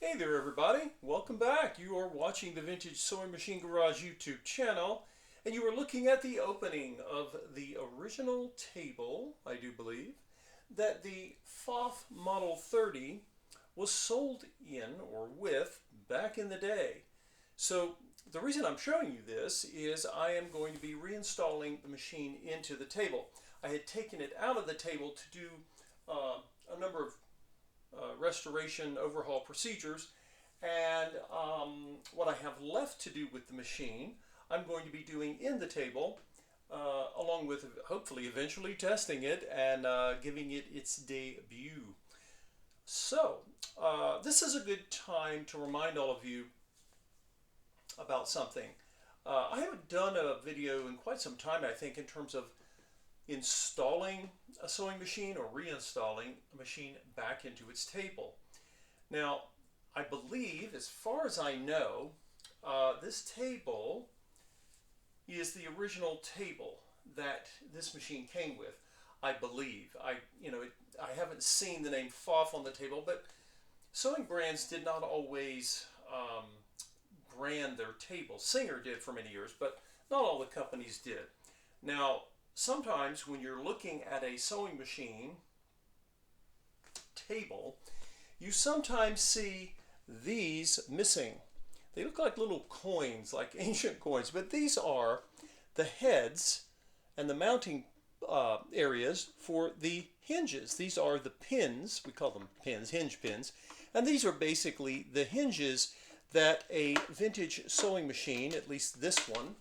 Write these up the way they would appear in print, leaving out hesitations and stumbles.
Hey there everybody, welcome back. You are watching the Vintage Sewing Machine Garage YouTube channel and you are looking at the opening of the original table, I do believe, that the Pfaff Model 30 was sold in or with back in the day. So the reason I'm showing you this is I am going to be reinstalling the machine into the table. I had taken it out of the table to do a number of restoration overhaul procedures. And what I have left to do with the machine, I'm going to be doing in the table, along with hopefully eventually testing it and giving it its debut. So, this is a good time to remind all of you about something. I haven't done a video in quite some time, I think, in terms of installing a sewing machine or reinstalling a machine back into its table. Now, I believe, as far as I know, this table is the original table that this machine came with. I believe. I haven't seen the name Pfaff on the table, but sewing brands did not always brand their tables. Singer did for many years, but not all the companies did. Now, sometimes when you're looking at a sewing machine table, you sometimes see these missing. They look like little coins, like ancient coins, but these are the heads and the mounting areas for the hinges. These are the pins, we call them pins, hinge pins, and these are basically the hinges that a vintage sewing machine, at least this one,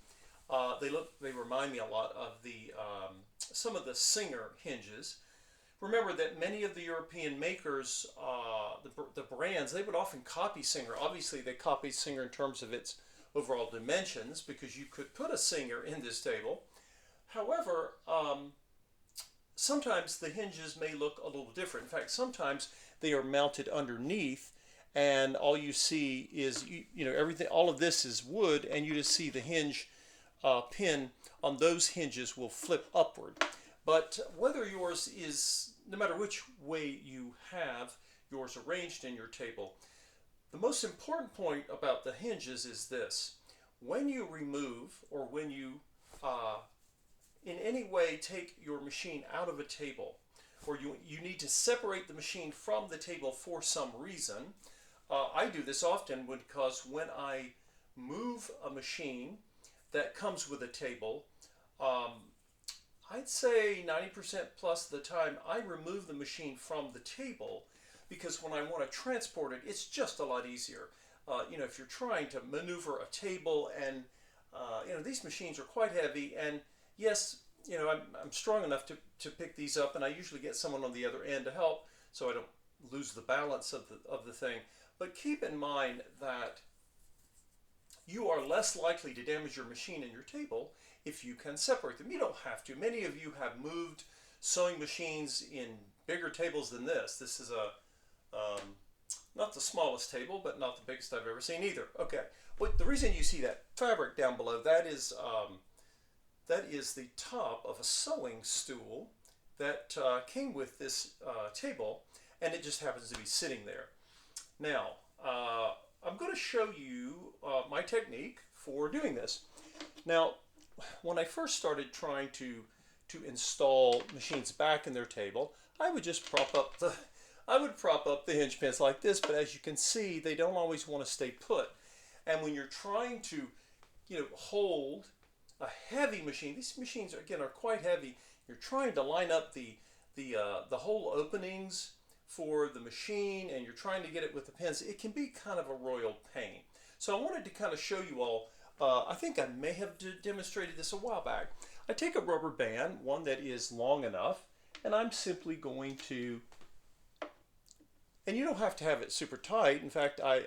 they remind me a lot of the some of the Singer hinges. Remember that many of the European makers, the brands, they would often copy Singer. Obviously, they copied Singer in terms of its overall dimensions because you could put a Singer in this table. However, sometimes the hinges may look a little different. In fact, sometimes they are mounted underneath and all you see is, everything, all of this is wood and you just see the hinge pin on those hinges will flip upward. But whether yours is, no matter which way you have yours arranged in your table, the most important point about the hinges is this. When you remove or when you in any way take your machine out of a table, or you need to separate the machine from the table for some reason, I do this often because when I move a machine that comes with a table, I'd say 90% plus of the time I remove the machine from the table because when I want to transport it, it's just a lot easier. If you're trying to maneuver a table and, these machines are quite heavy and yes, I'm strong enough to pick these up and I usually get someone on the other end to help so I don't lose the balance of the thing. But keep in mind that you are less likely to damage your machine and your table if you can separate them. You don't have to. Many of you have moved sewing machines in bigger tables than this. This is not the smallest table, but not the biggest I've ever seen either. Okay, well, the reason you see that fabric down below, that is the top of a sewing stool that came with this table, and it just happens to be sitting there. Now, I'm going to show you my technique for doing this. Now, when I first started trying to install machines back in their table, I would just prop up the hinge pins like this, but as you can see, they don't always want to stay put. And when you're trying to, hold a heavy machine, these machines again are quite heavy. You're trying to line up the hole openings for the machine and you're trying to get it with the pins. It can be kind of a royal pain. So I wanted to kind of show you all, I think I may have demonstrated this a while back. I take a rubber band, one that is long enough, and I'm simply going to, and you don't have to have it super tight. In fact, I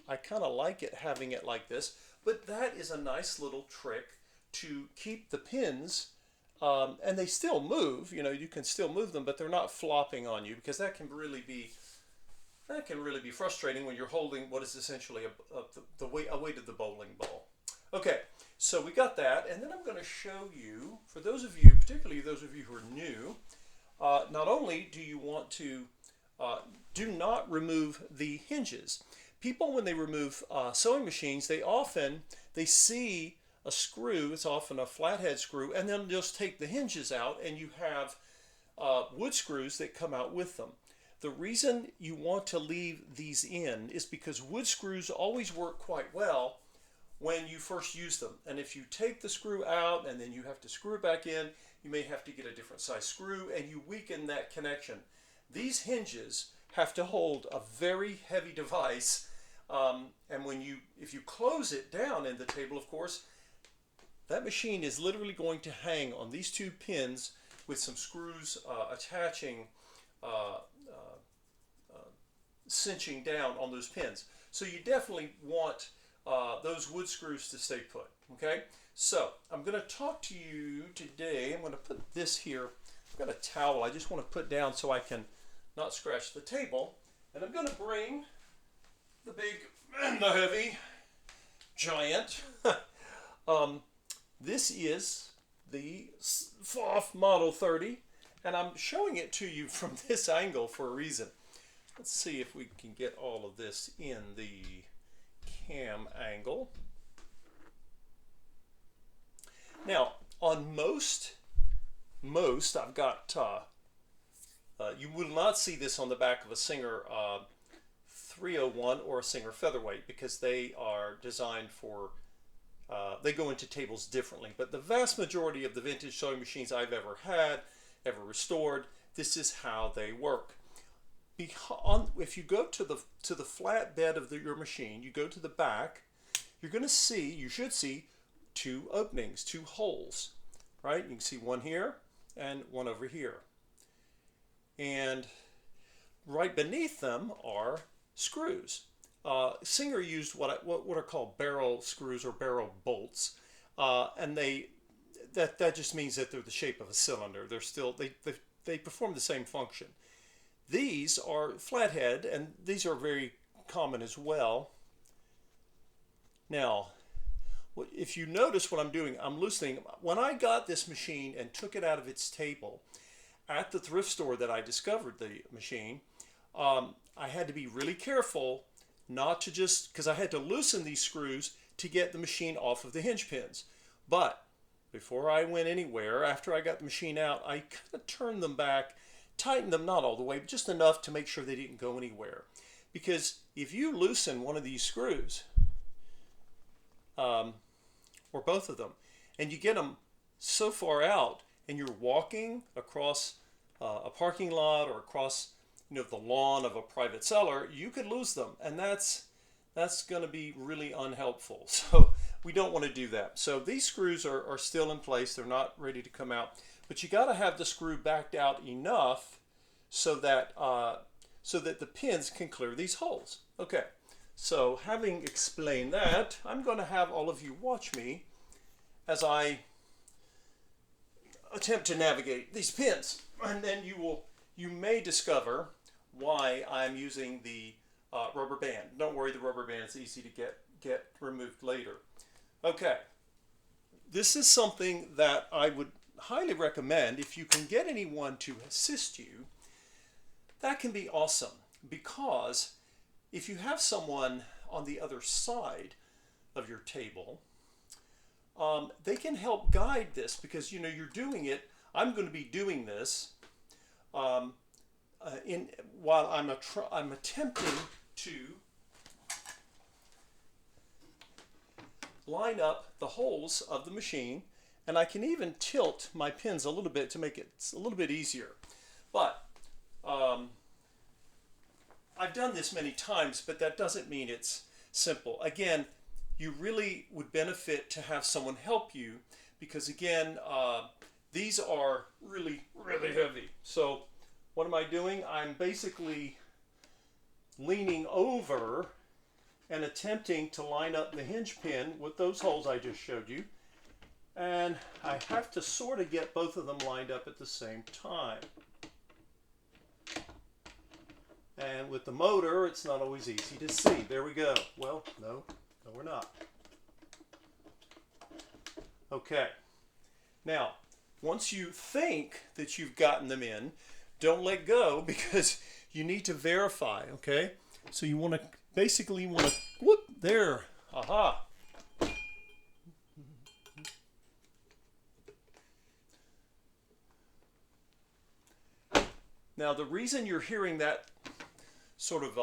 kind of like it having it like this, but that is a nice little trick to keep the pins, and they still move, you can still move them, but they're not flopping on you because that can really be frustrating when you're holding what is essentially a weight of the bowling ball. Okay, so we got that, and then I'm going to show you, for those of you, particularly those of you who are new, not only do you want to do not remove the hinges. People, when they remove sewing machines, they see a screw. It's often a flathead screw, and then just take the hinges out, and you have wood screws that come out with them. The reason you want to leave these in is because wood screws always work quite well when you first use them. And if you take the screw out and then you have to screw it back in, you may have to get a different size screw, and you weaken that connection. These hinges have to hold a very heavy device, and if you close it down in the table, of course, that machine is literally going to hang on these two pins with some screws attaching, cinching down on those pins. So you definitely want those wood screws to stay put. Okay, so I'm going to talk to you today. I'm going to put this here. I've got a towel I just want to put down so I can not scratch the table, and I'm going to bring the big and the heavy giant. This is the Pfaff Model 30, and I'm showing it to you from this angle for a reason. Let's see if we can get all of this in the cam angle. Now, on most I've got, you will not see this on the back of a Singer 301 or a Singer Featherweight, because they are designed for, they go into tables differently. But the vast majority of the vintage sewing machines I've ever had, ever restored, this is how they work. If you go to the flat bed of your machine, you go to the back, you should see two openings, two holes, right? You can see one here and one over here. And right beneath them are screws. Singer used what are called barrel screws or barrel bolts, and that just means that they're the shape of a cylinder. They perform the same function. These are flathead, and these are very common as well. Now, if you notice what I'm doing, I'm loosening. When I got this machine and took it out of its table at the thrift store that I discovered the machine, I had to be really careful not to just, because I had to loosen these screws to get the machine off of the hinge pins. But before I went anywhere, after I got the machine out, I kind of turned them back, tightened them, not all the way, but just enough to make sure they didn't go anywhere. Because if you loosen one of these screws, or both of them, and you get them so far out, and you're walking across a parking lot or across the lawn of a private seller, you could lose them, and that's going to be really unhelpful. So we don't want to do that. So these screws are still in place. They're not ready to come out, but you got to have the screw backed out enough so that the pins can clear these holes. Okay, so having explained that, I'm going to have all of you watch me as I attempt to navigate these pins, and then you may discover why I'm using the rubber band. Don't worry, the rubber band is easy to get removed later. Okay, this is something that I would highly recommend. If you can get anyone to assist you, that can be awesome, because if you have someone on the other side of your table, they can help guide this, because you're doing it. I'm going to be doing this while I'm attempting to line up the holes of the machine, and I can even tilt my pins a little bit to make it a little bit easier. But I've done this many times, but that doesn't mean it's simple. Again, you really would benefit to have someone help you, because again, these are really, really heavy. So what am I doing? I'm basically leaning over and attempting to line up the hinge pin with those holes I just showed you. And I have to sort of get both of them lined up at the same time. And with the motor, it's not always easy to see. There we go. Well, no, we're not. Okay. Now, once you think that you've gotten them in, don't let go, because you need to verify, okay? So you want to, basically you want to, whoop, there, aha. Now the reason you're hearing that sort of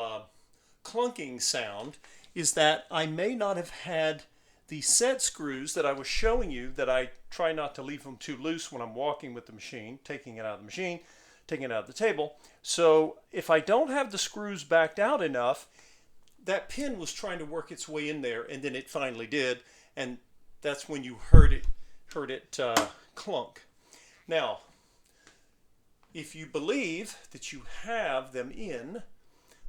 clunking sound is that I may not have had the set screws that I was showing you, that I try not to leave them too loose when I'm walking with the machine, taking it out of the machine, taking it out of the table. So if I don't have the screws backed out enough, that pin was trying to work its way in there, and then it finally did, and that's when you heard it clunk. Now, if you believe that you have them in,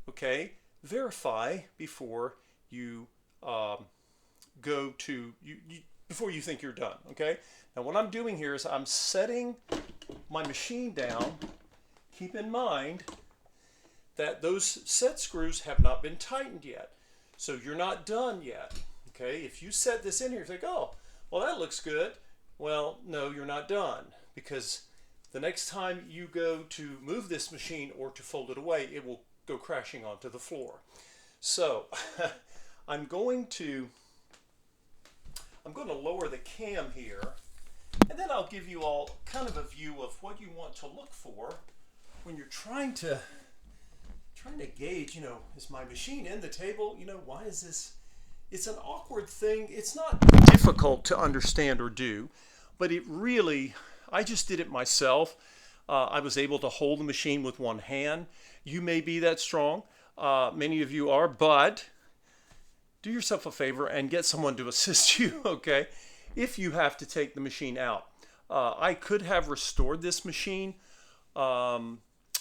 okay, verify before you go to, before you think you're done, okay? Now what I'm doing here is I'm setting my machine down. Keep in mind that those set screws have not been tightened yet. So you're not done yet, okay? If you set this in here, you think, oh, well that looks good. Well, no, you're not done, because the next time you go to move this machine or to fold it away, it will go crashing onto the floor. So I'm going to lower the cam here, and then I'll give you all kind of a view of what you want to look for when you're trying to gauge, you know, is my machine in the table? You know, why is this? It's an awkward thing. It's not difficult to understand or do, but it really, I just did it myself. I was able to hold the machine with one hand. You may be that strong. Many of you are, but do yourself a favor and get someone to assist you, okay, if you have to take the machine out. I could have restored this machine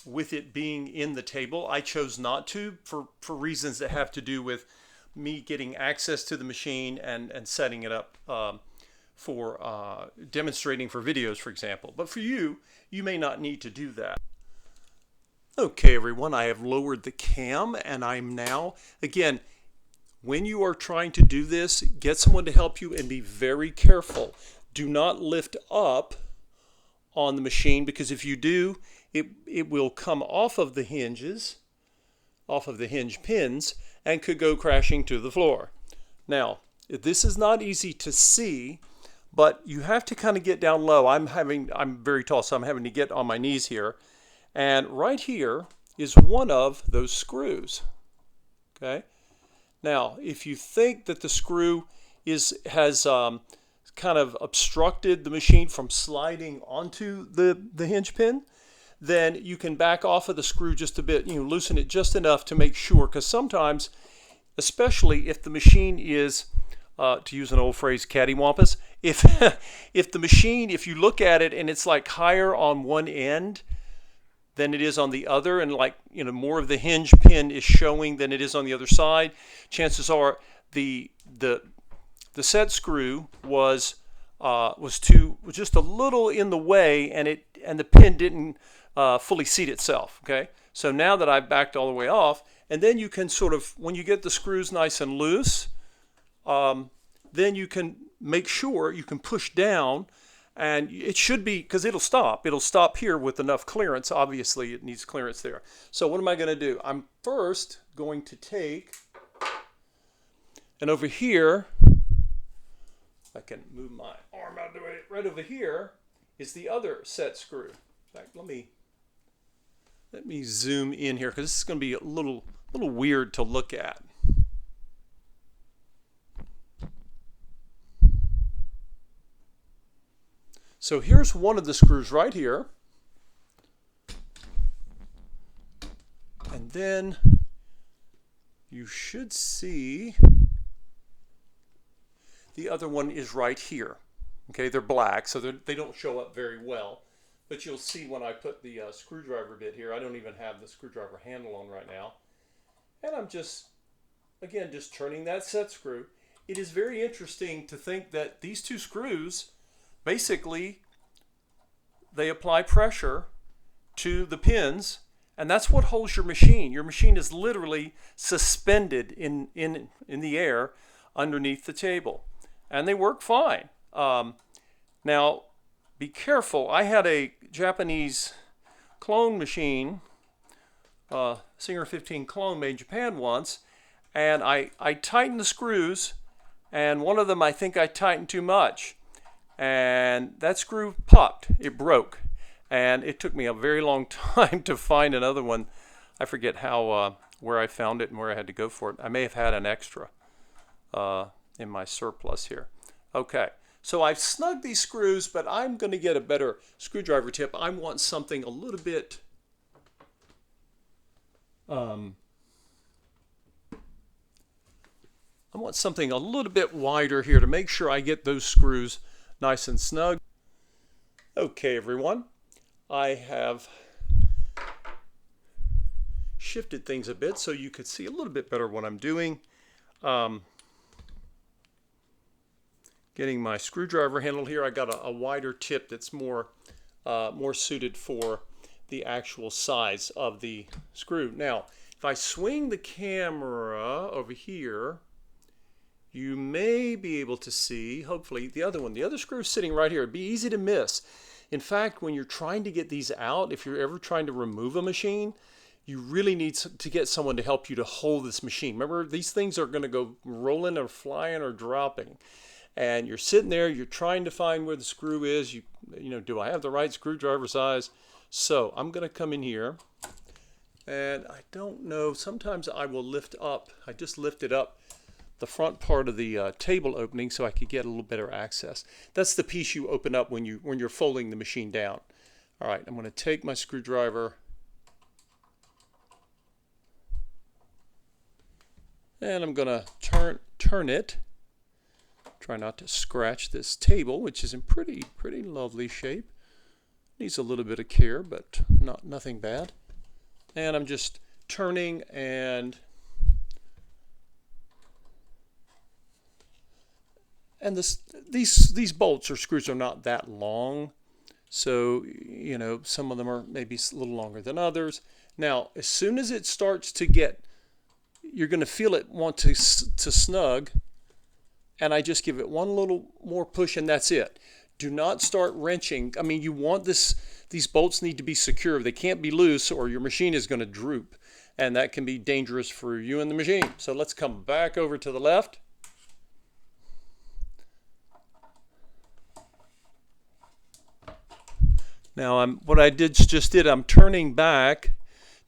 with it being in the table. I chose not to for reasons that have to do with me getting access to the machine and setting it up for demonstrating for videos, for example. But for you, you may not need to do that. Okay, everyone, I have lowered the cam, and I'm now, again, when you are trying to do this, get someone to help you and be very careful. Do not lift up on the machine, because if you do, it will come off of the hinges, off of the hinge pins, and could go crashing to the floor. Now, this is not easy to see, but you have to kind of get down low. I'm very tall, so I'm having to get on my knees here. And right here is one of those screws, okay? Now, if you think that the screw has kind of obstructed the machine from sliding onto the hinge pin, then you can back off of the screw just a bit, you know, loosen it just enough to make sure, because sometimes, especially if the machine is, to use an old phrase, cattywampus, if the machine, if you look at it and it's like higher on one end than it is on the other, and like, you know, more of the hinge pin is showing than it is on the other side, chances are the set screw was just a little in the way, and the pin didn't fully seat itself. Okay, so now that I've backed all the way off, and then you can sort of, when you get the screws nice and loose, then you can make sure you can push down. And it should be, because it'll stop here with enough clearance. Obviously it needs clearance there. So what am I going to do? I'm first going to take, and over here, I can move my arm out of the way. Right over here is the other set screw. In fact, let me zoom in here, because this is going to be a little weird to look at. So here's one of the screws right here. And then you should see the other one is right here. Okay, they're black, so they don't show up very well. But you'll see when I put the screwdriver bit here. I don't even have the screwdriver handle on right now. And I'm just turning that set screw. It is very interesting to think that these two screws, basically, they apply pressure to the pins, and that's what holds your machine. Your machine is literally suspended in the air underneath the table, and they work fine. Now, be careful. I had a Japanese clone machine Singer 15 clone made in Japan once, and I tightened the screws, and one of them I think I tightened too much, and that screw popped. It broke, and it took me a very long time to find another one. I forget how where I found it and where I had to go for it. I may have had an extra in my surplus here. Okay, so I've snugged these screws, but I'm going to get a better screwdriver tip. I want something a little bit I want something a little bit wider here to make sure I get those screws nice and snug. Okay, everyone, I have shifted things a bit so you could see a little bit better what I'm doing. Getting my screwdriver handle here, I got a wider tip that's more suited for the actual size of the screw. Now, if I swing the camera over here, you may be able to see, hopefully, the other one. The other screw is sitting right here. It'd be easy to miss. In fact, when you're trying to get these out, if you're ever trying to remove a machine, you really need to get someone to help you to hold this machine. Remember, these things are going to go rolling or flying or dropping. And you're sitting there, you're trying to find where the screw is. You know, do I have the right screwdriver size? So I'm going to come in here, and I don't know, sometimes I will lift up. I just lifted up the front part of the table opening so I could get a little better access. That's the piece you open up when you're folding the machine down. All right, I'm going to take my screwdriver and I'm going to turn it. Try not to scratch this table, which is in pretty lovely shape. Needs a little bit of care, but nothing bad. And I'm just turning, and these bolts or screws are not that long, so you know, some of them are maybe a little longer than others. Now, as soon as it starts to get, you're going to feel it want to snug, and I just give it one little more push, and that's it. Do not start wrenching. I mean, you want these bolts need to be secure. They can't be loose, or your machine is going to droop, and that can be dangerous for you and the machine. So let's come back over to the left. Now what I just did, I'm turning back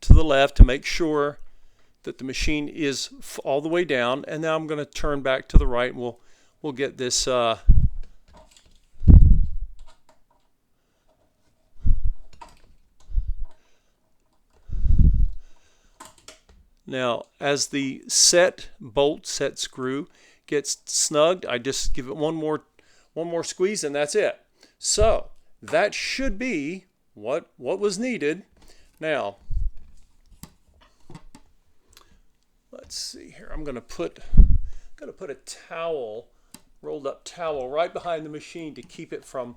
to the left to make sure that the machine is all the way down, and now I'm going to turn back to the right, and we'll get this now as the set screw gets snugged, I just give it one more squeeze, and that's it. So that should be what was needed. Now let's see here. I'm going to put a towel, rolled up towel, right behind the machine to keep it from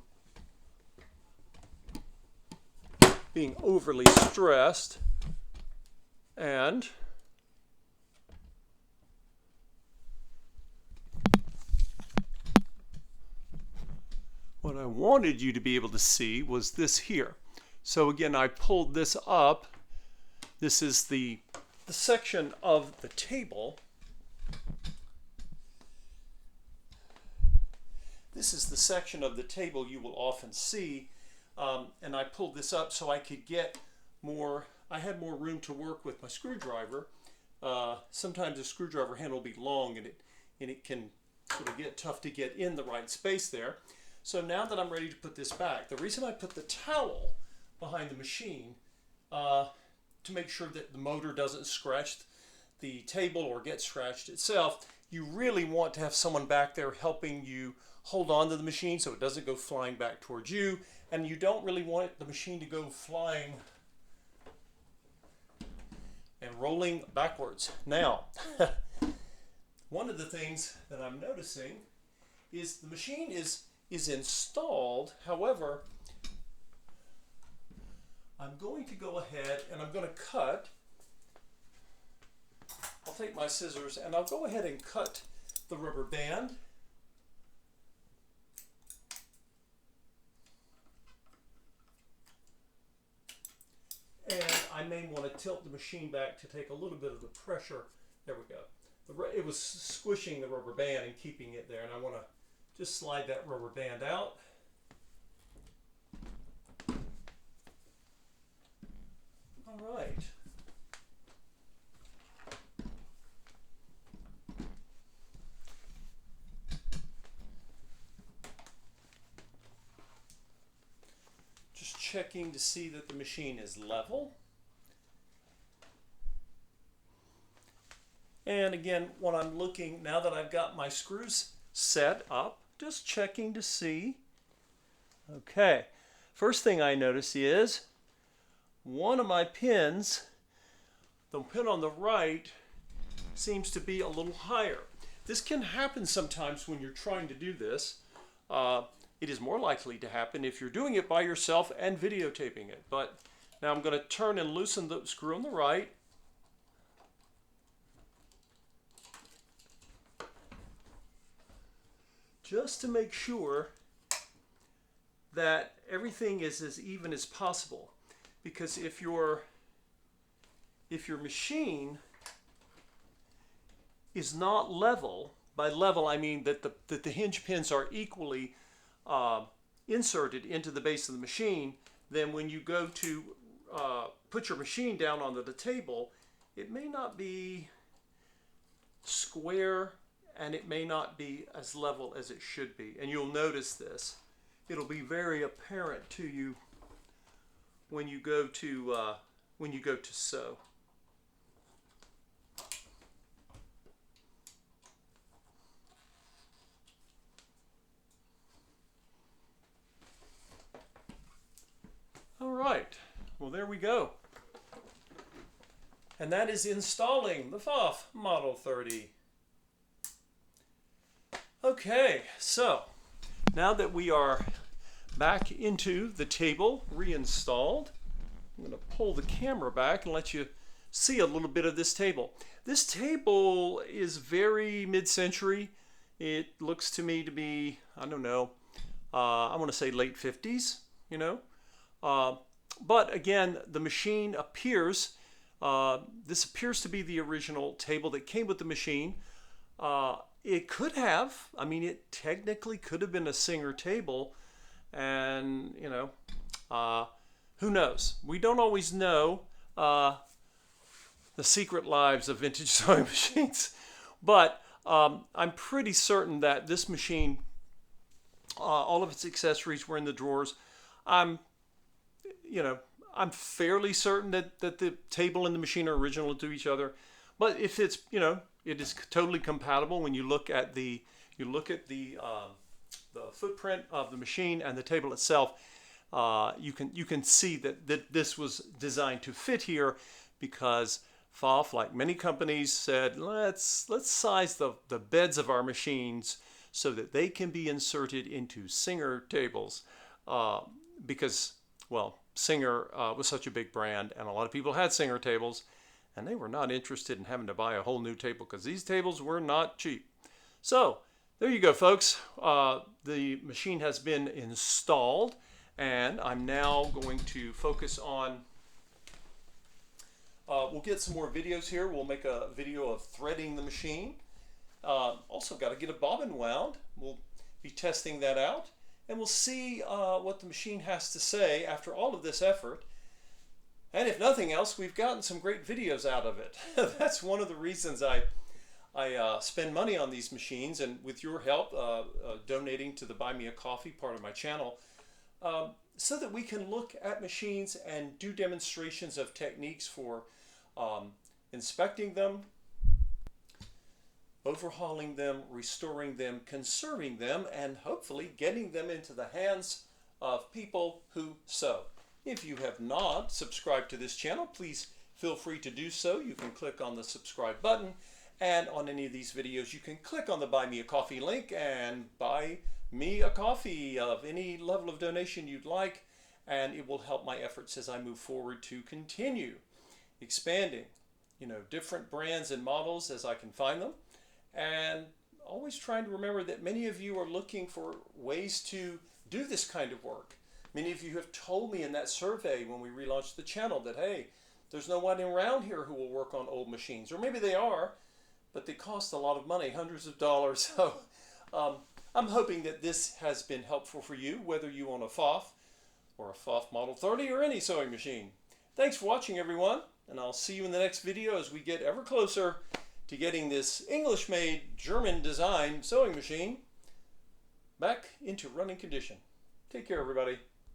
being overly stressed. And what I wanted you to be able to see was this here. So again, I pulled this up. This is the section of the table. This is the section of the table you will often see, and I pulled this up so I could get more. I had more room to work with my screwdriver. Sometimes the screwdriver handle will be long, and it can sort of get tough to get in the right space there. So now that I'm ready to put this back, the reason I put the towel behind the machine to make sure that the motor doesn't scratch the table or get scratched itself. You really want to have someone back there helping you hold on to the machine so it doesn't go flying back towards you, and you don't really want the machine to go flying and rolling backwards. Now, one of the things that I'm noticing is the machine is installed. However, I'm going to go ahead and I'm going to cut. I'll take my scissors and I'll go ahead and cut the rubber band. And I may want to tilt the machine back to take a little bit of the pressure. There we go. It was squishing the rubber band and keeping it there, and I want to just slide that rubber band out. All right. Just checking to see that the machine is level. And again, when I'm looking, now that I've got my screws set up, just checking to see. Okay, first thing I notice is one of my pins, the pin on the right, seems to be a little higher. This can happen sometimes when you're trying to do this. It is more likely to happen if you're doing it by yourself and videotaping it. But now I'm going to turn and loosen the screw on the right. Just to make sure that everything is as even as possible. Because if your machine is not level, by level I mean that the hinge pins are equally inserted into the base of the machine, then when you go to put your machine down onto the table, it may not be square and it may not be as level as it should be. And you'll notice this. It'll be very apparent to you when you go to sew. All right, well there we go. And that is installing the Pfaff Model 30. Okay, so now that we are back into the table, reinstalled, I'm going to pull the camera back and let you see a little bit of this table. This table is very mid-century. It looks to me to be, I don't know, I want to say late 50s, you know. But again, the machine appears, this appears to be the original table that came with the machine. It could have, I mean, it technically could have been a Singer table, and, you know, who knows? We don't always know the secret lives of vintage sewing machines, but I'm pretty certain that this machine, all of its accessories were in the drawers. I'm fairly certain that the table and the machine are original to each other, but if it's, you know, it is totally compatible when you look at the footprint of the machine and the table itself. You can see that this was designed to fit here, because Pfaff, like many companies, said let's size the beds of our machines so that they can be inserted into Singer tables, because, well, Singer was such a big brand and a lot of people had Singer tables, and they were not interested in having to buy a whole new table because these tables were not cheap. So there you go, folks. The machine has been installed, and I'm now going to focus on, we'll get some more videos here. We'll make a video of threading the machine. Also got to get a bobbin wound. We'll be testing that out, and we'll see what the machine has to say after all of this effort. And if nothing else, we've gotten some great videos out of it. That's one of the reasons I spend money on these machines, and with your help, donating to the Buy Me a Coffee part of my channel, so that we can look at machines and do demonstrations of techniques for inspecting them, overhauling them, restoring them, conserving them, and hopefully getting them into the hands of people who sew. If you have not subscribed to this channel, please feel free to do so. You can click on the subscribe button, and on any of these videos you can click on the Buy Me a Coffee link and buy me a coffee of any level of donation you'd like, and it will help my efforts as I move forward to continue expanding, you know, different brands and models as I can find them, and always trying to remember that many of you are looking for ways to do this kind of work. Many of you have told me in that survey when we relaunched the channel that, hey, there's no one around here who will work on old machines. Or maybe they are, but they cost a lot of money, hundreds of dollars. So I'm hoping that this has been helpful for you, whether you own a Pfaff or a Pfaff Model 30 or any sewing machine. Thanks for watching, everyone, and I'll see you in the next video as we get ever closer to getting this English-made, German-designed sewing machine back into running condition. Take care, everybody.